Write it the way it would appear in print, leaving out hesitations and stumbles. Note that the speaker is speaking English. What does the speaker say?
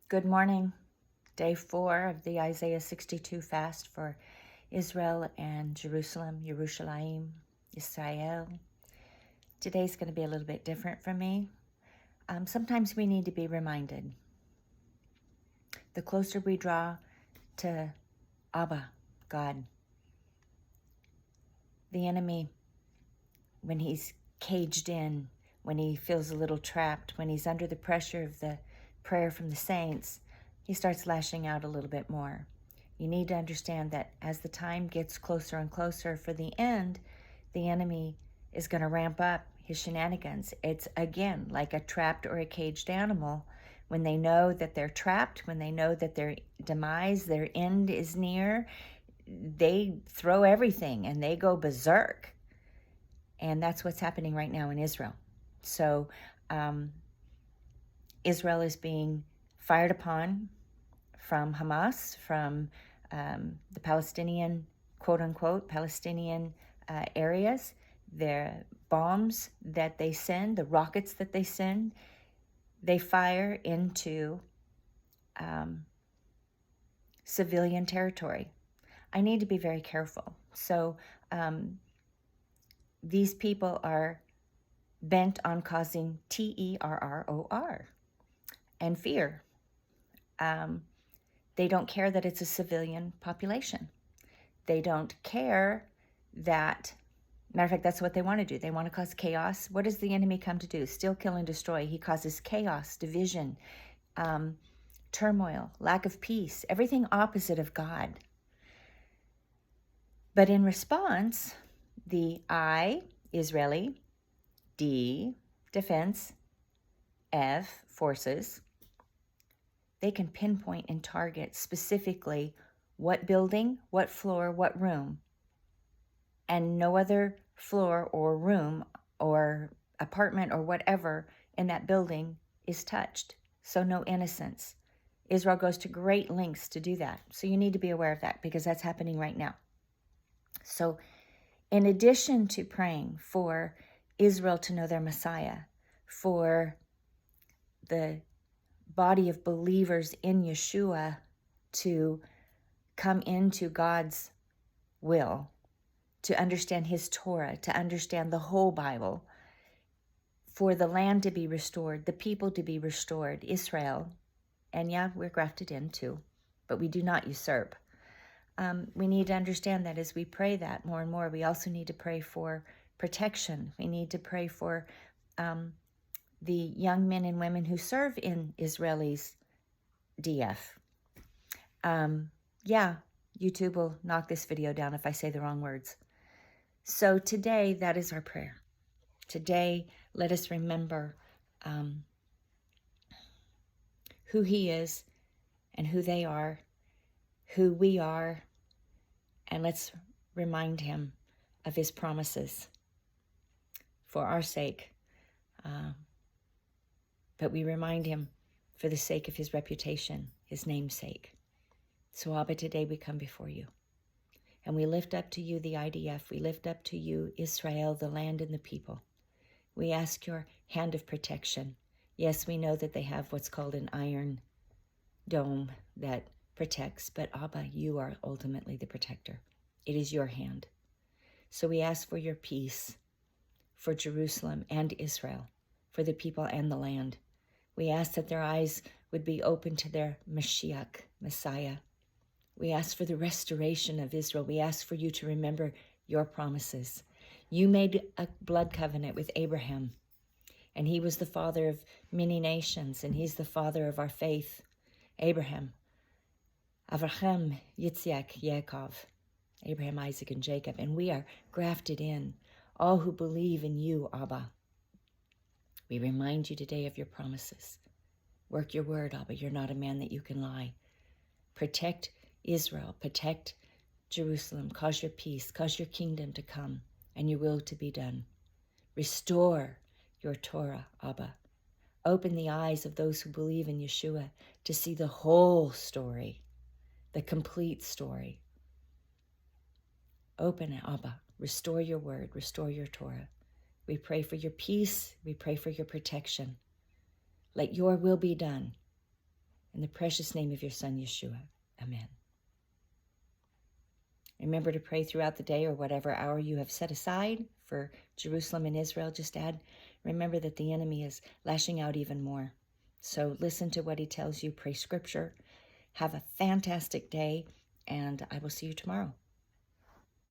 Good morning. Day 4 of the Isaiah 62 fast for Israel and Jerusalem, Yerushalayim, Israel. Today's going to be a little bit different for me. Sometimes we need to be reminded. The closer we draw to Abba, God, the enemy, when he's caged in, when he feels a little trapped, when he's under the pressure of the prayer from the saints, he starts lashing out a little bit more. You need to understand that as the time gets closer and closer for the end, the enemy is going to ramp up his shenanigans. It's, again, like a trapped or a caged animal. When they know that they're trapped, when they know that their demise, their end is near, they throw everything and they go berserk. And that's what's happening right now in Israel. So Israel is being fired upon from Hamas, from the Palestinian, quote-unquote, Palestinian areas. Their bombs that they send, the rockets that they send, they fire into civilian territory. I need to be very careful. So these people are bent on causing terror and fear. They don't care that it's a civilian population. They don't care that, matter of fact, that's what they want to do. They want to cause chaos. What does the enemy come to do? Steal, kill, and destroy. He causes chaos, division, turmoil, lack of peace, everything opposite of God. But in response, the I, Israeli, D, defense, F, forces, they can pinpoint and target specifically what building, what floor, what room, and no other floor or room or apartment or whatever in that building is touched. So no innocence. Israel goes to great lengths to do that. So you need to be aware of that because that's happening right now. So in addition to praying for Israel to know their Messiah, for the body of believers in Yeshua to come into God's will, to understand his Torah, to understand the whole Bible, for the land to be restored, the people to be restored, Israel, and yeah, we're grafted in too, but we do not usurp. We need to understand that as we pray that more and more, we also need to pray for protection. We need to pray for the young men and women who serve in Israelis DF. Yeah, YouTube will knock this video down if I say the wrong words. So today, that is our prayer. Today, let us remember who he is and who they are, who we are, and let's remind him of his promises for our sake. But we remind him for the sake of his reputation, his name's sake. So Abba, today we come before you. And we lift up to you the IDF. We lift up to you Israel, the land and the people. We ask your hand of protection. Yes, we know that they have what's called an iron dome that protects, but Abba, you are ultimately the protector. It is your hand. So we ask for your peace for Jerusalem and Israel, for the people and the land. We ask that their eyes would be open to their Mashiach, Messiah. We ask for the restoration of Israel. We ask for you to remember your promises. You made a blood covenant with Abraham, and he was the father of many nations, and he's the father of our faith. Abraham, Avraham, Yitzhak, Yaakov, Abraham, Isaac, and Jacob. And we are grafted in, all who believe in you, Abba. We remind you today of your promises. Work your word, Abba. You're not a man that you can lie. Protect Israel. Protect Jerusalem. Cause your peace. Cause your kingdom to come and your will to be done. Restore your Torah, Abba. Open the eyes of those who believe in Yeshua to see the whole story, the complete story. Open it, Abba. Restore your word. Restore your Torah. We pray for your peace. We pray for your protection. Let your will be done In the precious name of your Son, Yeshua. Amen. Remember to pray throughout the day or whatever hour you have set aside for Jerusalem and Israel. Just add, remember that the enemy is lashing out even more. So listen to what he tells you, pray scripture. Have a fantastic day, and I will see you tomorrow.